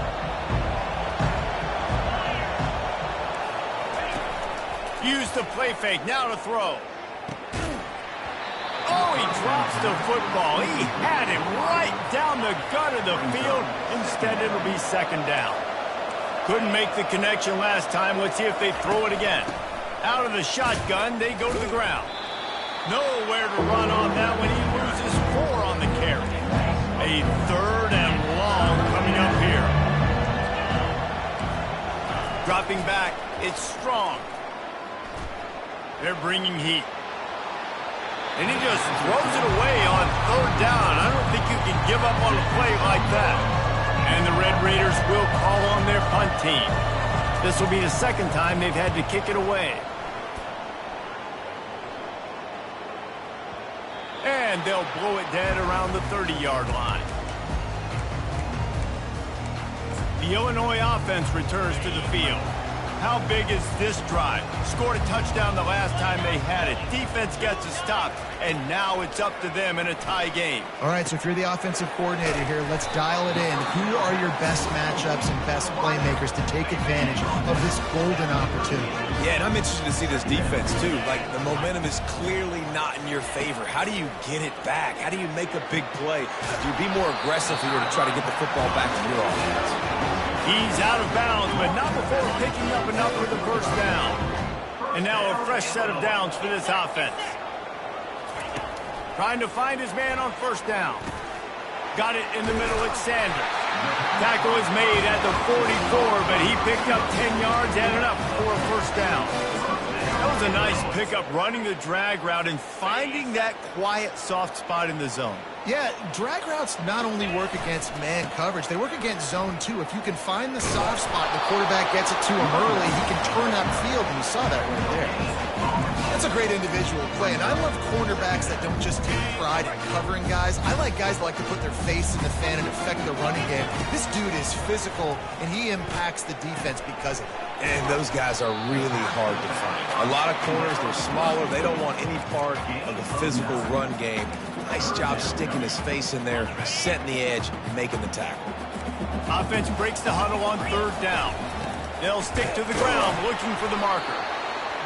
S1: Use the play fake, now to throw. Oh, he drops the football. He had him right down the gut of the field. Instead, it'll be second down. Couldn't make the connection last time. Let's see if they throw it again. Out of the shotgun, they go to the ground. Nowhere to run on that one. He loses 4 on the carry. A 3rd and long coming up here. Dropping back, it's Strong. They're bringing heat. And he just throws it away on 3rd down. I don't think you can give up on a play like that. And the Red Raiders will call on their punt team. This will be the 2nd time they've had to kick it away. And they'll blow it dead around the 30-yard line. The Illinois offense returns to the field. How big is this drive? Scored a touchdown the last time they had it. Defense gets a stop, and now it's up to them in a tie game.
S2: All right, so if you're the offensive coordinator here, let's dial it in. Who are your best matchups and best playmakers to take advantage of this golden opportunity?
S3: Yeah, and I'm interested to see this defense, too. Like, the momentum is clearly not in your favor. How do you get it back? How do you make a big play? Do you be more aggressive here to try to get the football back to your offense?
S1: He's out of bounds, but not before picking up enough for the first down. And now a fresh set of downs for this offense. Trying to find his man on first down. Got it in the middle, it's Sanders. Tackle is made at the 44, but he picked up 10 yards and enough for a first down. That was a nice pickup, running the drag route and finding that quiet, soft spot in the zone.
S2: Yeah, drag routes not only work against man coverage, they work against zone too. If you can find the soft spot and the quarterback gets it to him early, he can turn upfield, and you saw that right there. That's a great individual play, and I love cornerbacks that don't just take pride in covering guys. I like guys that like to put their face in the fan and affect the running game. This dude is physical, and he impacts the defense because of it.
S3: And those guys are really hard to find. A lot of corners, they're smaller. They don't want any part of the physical run game. Nice job sticking his face in there, setting the edge, making the tackle.
S1: Offense breaks the huddle on 3rd down. They'll stick to the ground looking for the marker.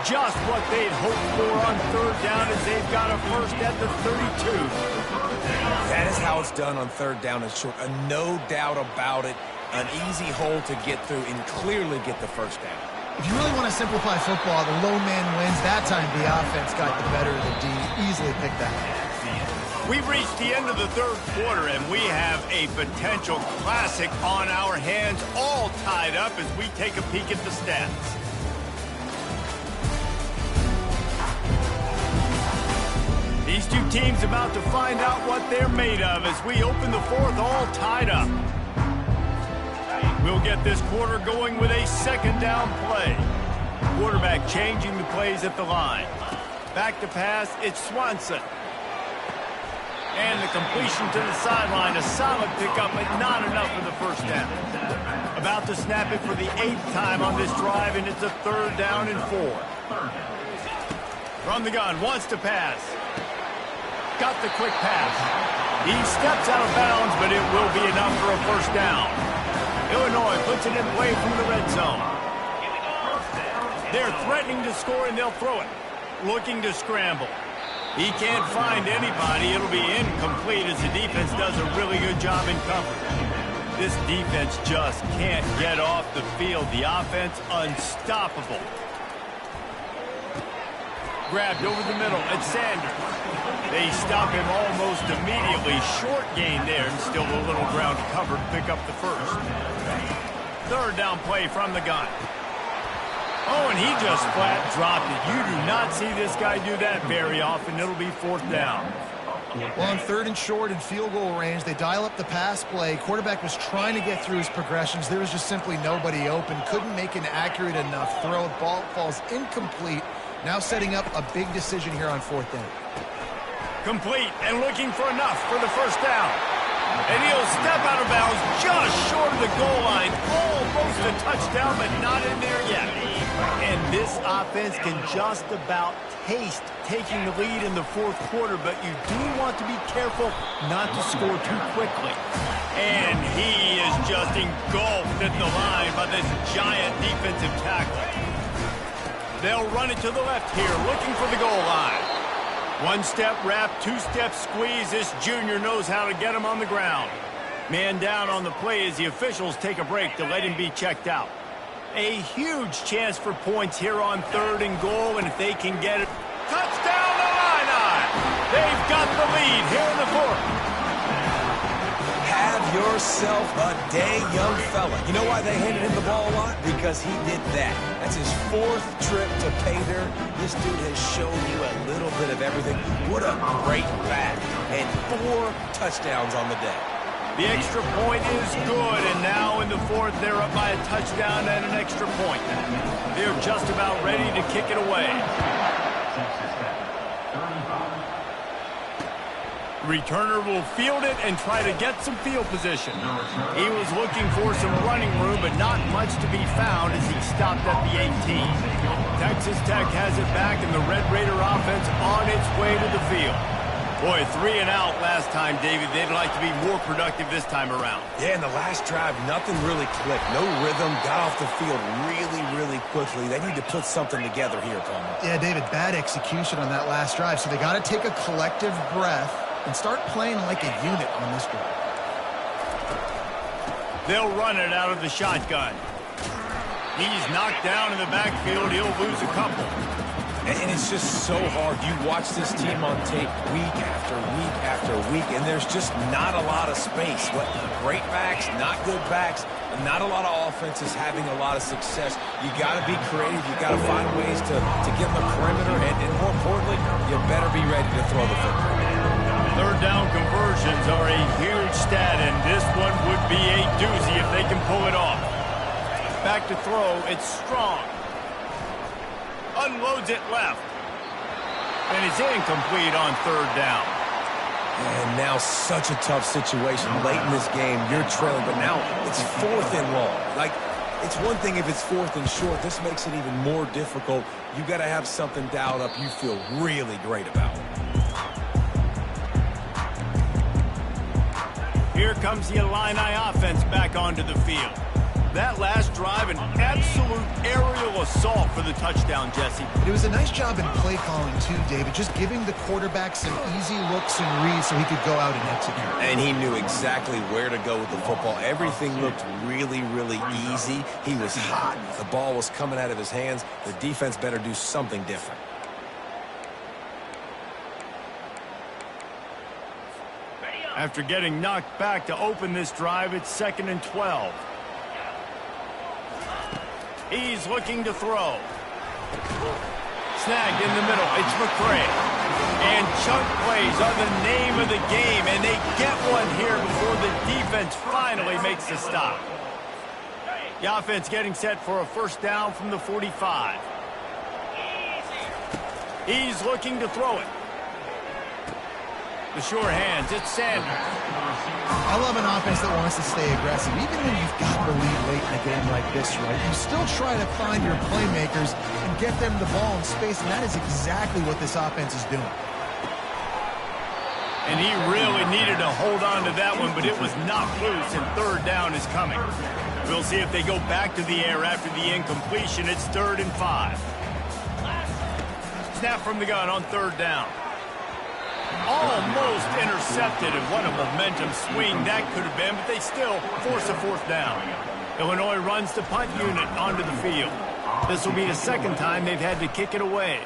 S1: Just what they'd hoped for on 3rd down as they've got a first at the 32.
S3: That is how it's done on 3rd down and short. No doubt about it. An easy hole to get through and clearly get the first down.
S2: If you really want to simplify football, the low man wins. That time the offense got the better of the D. Easily picked that up.
S1: We've reached the end of the 3rd quarter, and we have a potential classic on our hands, all tied up as we take a peek at the stats. These two teams about to find out what they're made of as we open the 4th all tied up. We'll get this quarter going with a 2nd down play. Quarterback changing the plays at the line. Back to pass, it's Swanson. And the completion to the sideline, a solid pickup, but not enough for the first down. About to snap it for the 8th time on this drive, and it's a 3rd down and 4. From the gun, wants to pass. Got the quick pass. He steps out of bounds, but it will be enough for a first down. Illinois puts it in play from the red zone. They're threatening to score, and they'll throw it. Looking to scramble. He can't find anybody. It'll be incomplete as the defense does a really good job in coverage. This defense just can't get off the field. The offense unstoppable. Grabbed over the middle at Sanders. They stop him almost immediately. Short gain there, and still a little ground to cover to pick up the first. Third down play from the gun. Oh, and he just flat dropped it. You do not see this guy do that very often. It'll be fourth down.
S2: Well, on third and short and field goal range, they dial up the pass play. Quarterback was trying to get through his progressions. There was just simply nobody open. Couldn't make an accurate enough throw. Ball falls incomplete. Now setting up a big decision here on fourth down.
S1: Complete and looking for enough for the first down. And he'll step out of bounds just short of the goal line. Almost a touchdown, but not in there yet. And this offense can just about taste taking the lead in the fourth quarter, but you do want to be careful not to score too quickly. And he is just engulfed at the line by this giant defensive tackle. They'll run it to the left here, looking for the goal line. One-step wrap, two-step squeeze. This junior knows how to get him on the ground. Man down on the play as the officials take a break to let him be checked out. A huge chance for points here on third and goal, and if they can get it. Touchdown, Illini! They've got the lead here in the fourth.
S3: Have yourself a day, young fella. You know why they handed him the ball a lot? Because he did that. That's his fourth trip to pay dirt. This dude has shown you a little bit of everything. What a great back. And 4 touchdowns on the day.
S1: The extra point is good, and now in the fourth, they're up by a touchdown and an extra point. They're just about ready to kick it away. Returner will field it and try to get some field position. He was looking for some running room, but not much to be found as he stopped at the 18. Texas Tech has it back, and the Red Raider offense on its way to the field. Boy, 3 and out last time, David. They'd like to be more productive this time around.
S3: Yeah, in the last drive, nothing really clicked. No rhythm, got off the field really quickly. They need to put something together here, Palmer.
S2: Yeah, David, bad execution on that last drive, so they got to take a collective breath and start playing like a unit on this drive.
S1: They'll run it out of the shotgun. He's knocked down in the backfield. He'll lose a couple.
S3: And it's just so hard. You watch this team on tape week after week after week, and there's just not a lot of space. What great backs, not good backs, and not a lot of offenses having a lot of success. You got to be creative. You got to find ways to get in the perimeter, and more importantly, you better be ready to throw the football.
S1: Third down conversions are a huge stat, and this one would be a doozy if they can pull it off. Back to throw. It's Strong. Unloads it left. And it's incomplete on third down.
S3: And now such a tough situation late in this game. You're trailing, but now it's 4th and long. Like, it's one thing if it's 4th and short. This makes it even more difficult. You got to have something dialed up you feel really great about.
S1: Here comes the Illini offense back onto the field. That last drive, an absolute aerial assault for the touchdown, Jesse.
S2: It was a nice job in play calling, too, David, just giving the quarterback some easy looks and reads so he could go out and execute.
S3: And he knew exactly where to go with the football. Everything looked really easy. He was hot. The ball was coming out of his hands. The defense better do something different.
S1: After getting knocked back to open this drive, it's 2nd and 12. He's looking to throw. Snagged in the middle. It's McCray. And chunk plays are the name of the game, and they get one here before the defense finally makes the stop. The offense getting set for a first down from the 45. He's looking to throw it. The sure hands, it's Sanders.
S2: I love an offense that wants to stay aggressive. Even when you've got the lead late in a game like this, right, you still try to find your playmakers and get them the ball in space, and that is exactly what this offense is doing.
S1: And he really needed to hold on to that one, but it was knocked loose, and third down is coming. We'll see if they go back to the air after the incompletion. It's 3rd and 5. Snap from the gun on 3rd down. Almost intercepted, and what a momentum swing that could have been, but they still force a 4th down. Illinois runs the punt unit onto the field. This will be the 2nd time they've had to kick it away.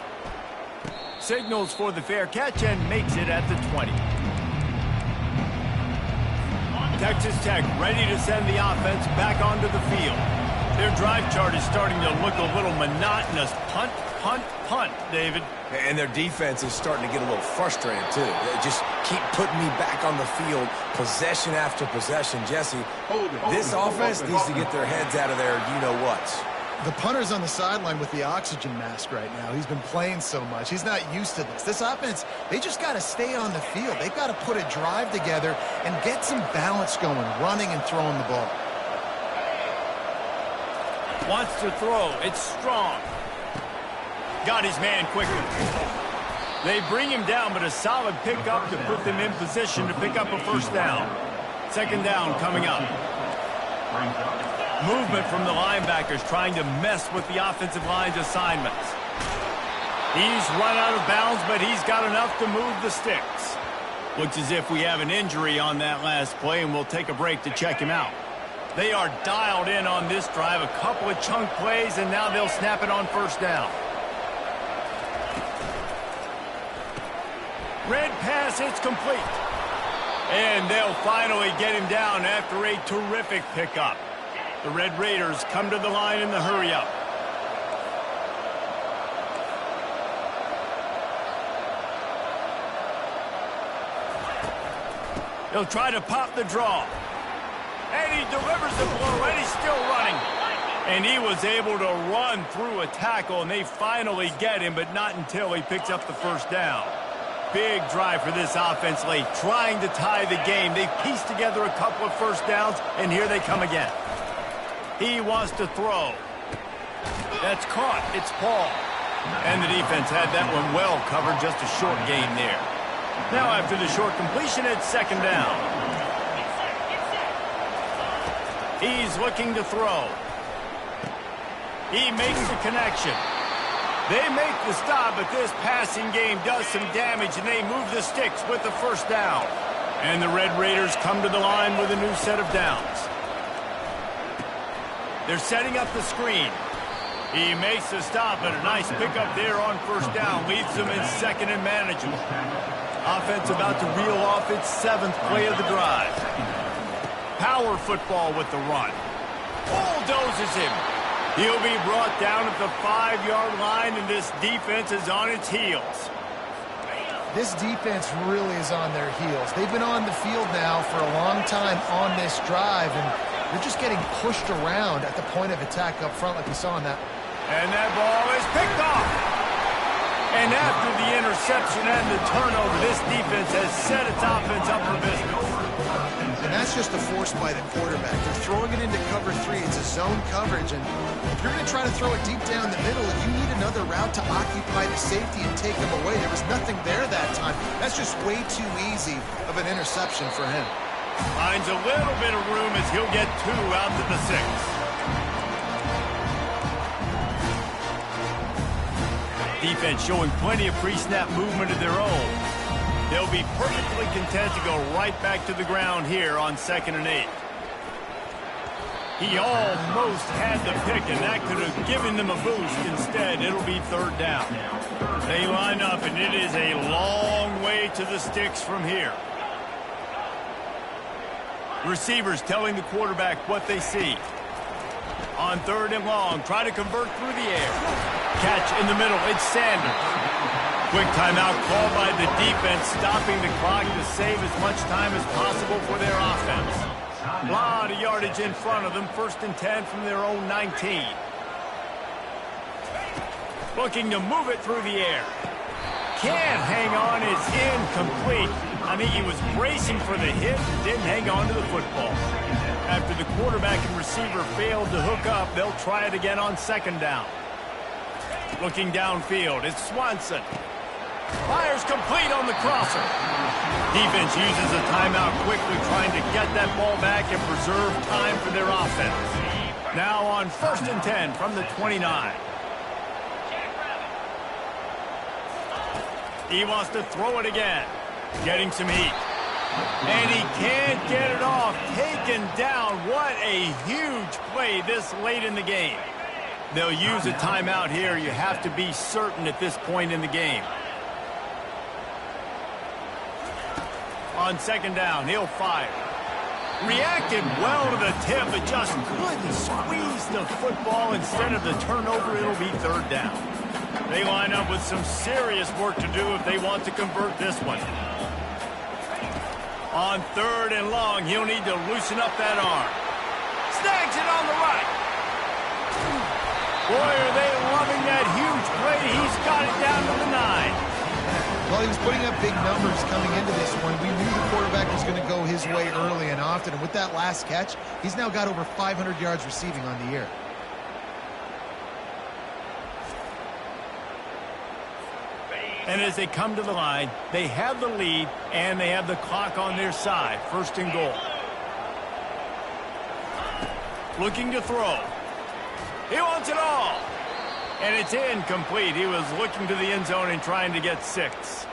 S1: Signals for the fair catch and makes it at the 20. Texas Tech ready to send the offense back onto the field. Their drive chart is starting to look a little monotonous. Punt, punt, punt, David.
S3: And their defense is starting to get a little frustrated, too. They just keep putting me back on the field, possession after possession. Jesse, this offense needs to get their heads out of their you-know-whats.
S2: The punter's on the sideline with the oxygen mask right now. He's been playing so much. He's not used to this. This offense, they just got to stay on the field. They've got to put a drive together and get some balance going, running and throwing the ball.
S1: Wants to throw. It's Strong. Got his man quickly. They bring him down, but a solid pickup to put them in position to pick up a 1st down. 2nd down coming up. Movement from the linebackers trying to mess with the offensive line's assignments. He's run out of bounds, but he's got enough to move the sticks. Looks as if we have an injury on that last play, and we'll take a break to check him out. They are dialed in on this drive, a couple of chunk plays, and now they'll snap it on 1st down. Red pass, it's complete. And they'll finally get him down after a terrific pickup. The Red Raiders come to the line in the hurry-up. He'll try to pop the draw. And he delivers the blow, and he's still running. And he was able to run through a tackle, and they finally get him, but not until he picks up the 1st down. Big drive for this offense late, trying to tie the game. They've pieced together a couple of 1st downs, and here they come again. He wants to throw. That's caught. It's Paul. And the defense had that one well covered, just a short gain there. Now after the short completion, it's 2nd down. He's looking to throw. He makes the connection. They make the stop, but this passing game does some damage, and they move the sticks with the 1st down. And the Red Raiders come to the line with a new set of downs. They're setting up the screen. He makes the stop, and a nice pickup there on 1st down. Leaves them in 2nd and manageable. Offense about to reel off its 7th play of the drive. Power football with the run. Bulldozes him. He'll be brought down at the 5-yard line, and this defense is on its heels.
S2: This defense really is on their heels. They've been on the field now for a long time on this drive, and they're just getting pushed around at the point of attack up front like we saw in that.
S1: And that ball is picked off. And after the interception and the turnover, this defense has set its offense up for business.
S2: And that's just a force by the quarterback. They're throwing it into cover 3. It's a zone coverage, and if you're going to try to throw it deep down the middle, you need another route to occupy the safety and take them away. There was nothing there that time. That's just way too easy of an interception for him.
S1: Finds a little bit of room as he'll get 2 out to the 6. Defense showing plenty of pre-snap movement of their own. They'll be perfectly content to go right back to the ground here on 2nd and 8. He almost had the pick, and that could have given them a boost. Instead, it'll be 3rd down. They line up, and it is a long way to the sticks from here. Receivers telling the quarterback what they see. On 3rd and long, try to convert through the air. Catch in the middle, it's Sanders. Quick timeout called by the defense, stopping the clock to save as much time as possible for their offense. A lot of yardage in front of them, 1st and 10 from their own 19. Looking to move it through the air. can't hang on. It's incomplete. I think he was bracing for the hit and didn't hang on to the football. After the quarterback and receiver failed to hook up, they'll try it again on second down. Looking downfield, it's Swanson. Fires complete on the crosser. Defense uses a timeout quickly, trying to get that ball back and preserve time for their offense. Now on 1st and 10 from the 29. He wants to throw it again. Getting some heat. And he can't get it off. Taken down. What a huge play this late in the game. They'll use a timeout here. You have to be certain at this point in the game. On second down, he'll fire. Reacted well to the tip, but just couldn't squeeze the football. Instead of the turnover, it'll be third down. They line up with some serious work to do if they want to convert this one. On 3rd and long, he'll need to loosen up that arm. Snags it on the right. Boy, are they loving that huge play. He's got it down to the 9.
S2: Well, he was putting up big numbers coming into this one. We knew the quarterback was going to go his way early and often. And with that last catch, he's now got over 500 yards receiving on the year.
S1: And as they come to the line, they have the lead and they have the clock on their side. 1st and goal. Looking to throw. He wants it all. And it's incomplete. He was looking to the end zone and trying to get 6.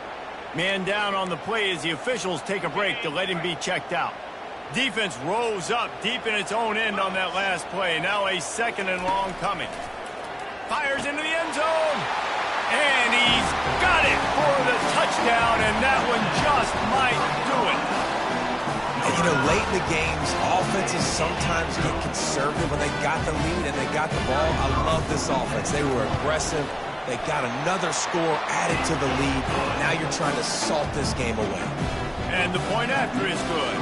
S1: Man down on the play as the officials take a break to let him be checked out. Defense rose up deep in its own end on that last play. Now a 2nd and long coming. Fires into the end zone. And he's got it for the touchdown, and that one just might do it.
S3: And, you know, late in the games, offenses sometimes get conservative when they got the lead and they got the ball. I love this offense. They were aggressive. They got another score added to the lead. Now you're trying to salt this game away.
S1: And the point after is good.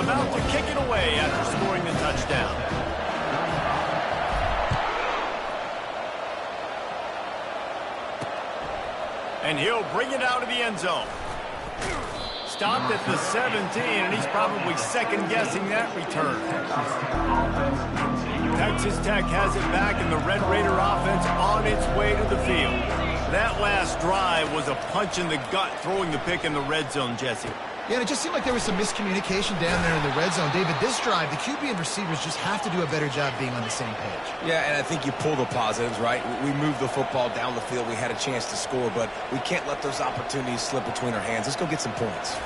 S1: About to kick it away after scoring the touchdown. And he'll bring it out of the end zone. Stopped at the 17, and he's probably second-guessing that return. Texas Tech has it back, and the Red Raider offense on its way to the field. That last drive was a punch in the gut, throwing the pick in the red zone, Jesse.
S2: Yeah, and it just seemed like there was some miscommunication down there in the red zone. David, this drive, the QB and receivers just have to do a better job being on the same page.
S3: Yeah, and I think you pull the positives, right? We moved the football down the field. We had a chance to score, but we can't let those opportunities slip between our hands. Let's go get some points.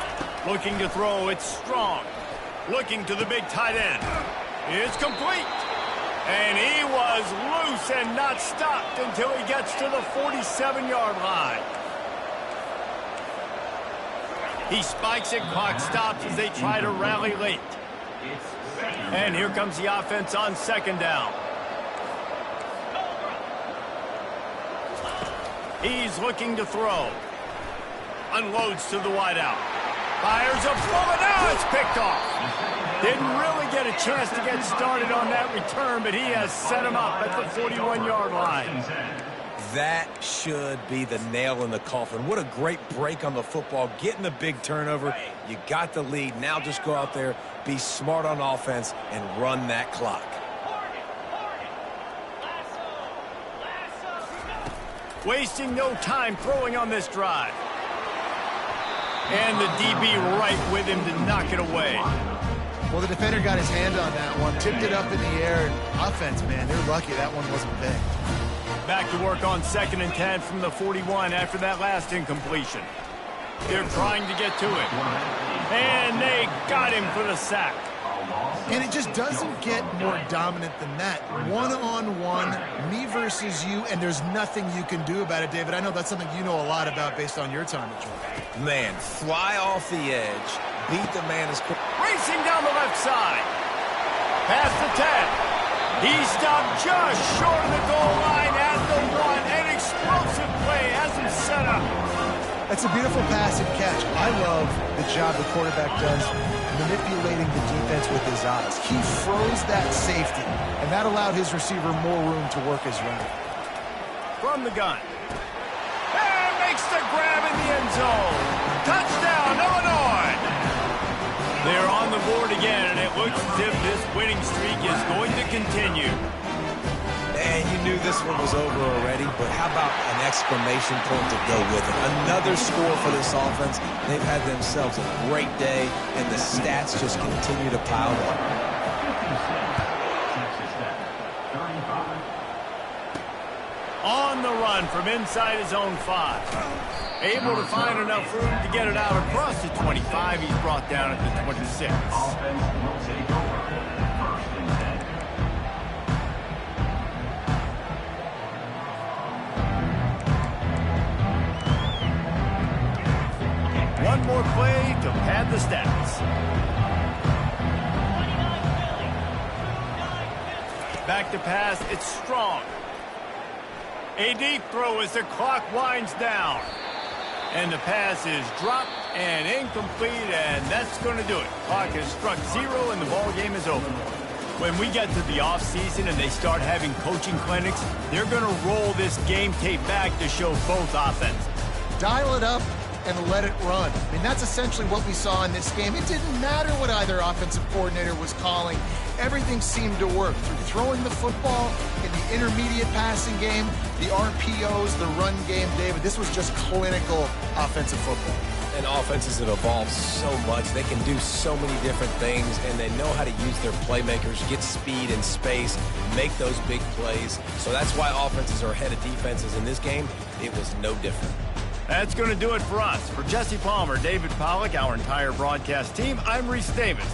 S1: Looking to throw, it's Strong. Looking to the big tight end. It's complete. And he was loose and not stopped until he gets to the 47-yard line. He spikes it, clock stops as they try to rally late. And here comes the offense on second down. He's looking to throw. Unloads to the wideout. Fires a bullet. Now it's picked off. Didn't really get a chance to get started on that return, but he has set him up at the 41-yard line.
S3: That should be the nail in the coffin. What a great break on the football. Getting the big turnover. You got the lead. Now just go out there, be smart on offense, and run that clock.
S1: Wasting no time throwing on this drive. And the DB right with him to knock it away.
S2: Well, the defender got his hand on that one, tipped it up in the air. Offense, man, they're lucky that one wasn't big.
S1: Back to work on 2nd and 10 from the 41 after that last incompletion. They're trying to get to it. And they got him for the sack.
S2: And it just doesn't get more dominant than that. One-on-one, me versus you, and there's nothing you can do about it, David. I know that's something you know a lot about based on your time at Georgia.
S3: Man, fly off the edge, beat the man as quick.
S1: Racing down the left side. Past the 10. He stopped just short of the goal line at the 1. An explosive play has him set up.
S2: That's a beautiful pass and catch. I love the job the quarterback does manipulating the defense with his eyes. He froze that safety, and that allowed his receiver more room to work his route.
S1: From the gun. And Makes the grab in the end zone. Touchdown, Illinois. They're on the board again, and it looks as if this winning streak is going to continue.
S3: And you knew this one was over already, but how about an exclamation point to go with it? Another score for this offense. They've had themselves a great day, and the stats just continue to pile up.
S1: On the run from inside his own 5. Able to find enough room to get it out across the 25. He's brought down at the 26.
S5: Offense will take over. First and 10.
S1: One more play to pad the stats. Back to pass, it's Strong. A deep throw as the clock winds down. And the pass is dropped and incomplete, and that's going to do it. Clock has struck 0, and the ball game is over. When we get to the offseason and they start having coaching clinics, they're going to roll this game tape back to show both offenses.
S2: Dial it up and let it run. I mean, that's essentially what we saw in this game. It didn't matter what either offensive coordinator was calling. Everything seemed to work through throwing the football in the intermediate passing game, the RPOs, the run game. David, this was just clinical offensive football.
S3: And offenses have evolved so much. They can do so many different things, and they know how to use their playmakers, get speed and space, make those big plays. So that's why offenses are ahead of defenses in this game. It was no different.
S1: That's going to do it for us. For Jesse Palmer, David Pollack, our entire broadcast team, I'm Reese Davis.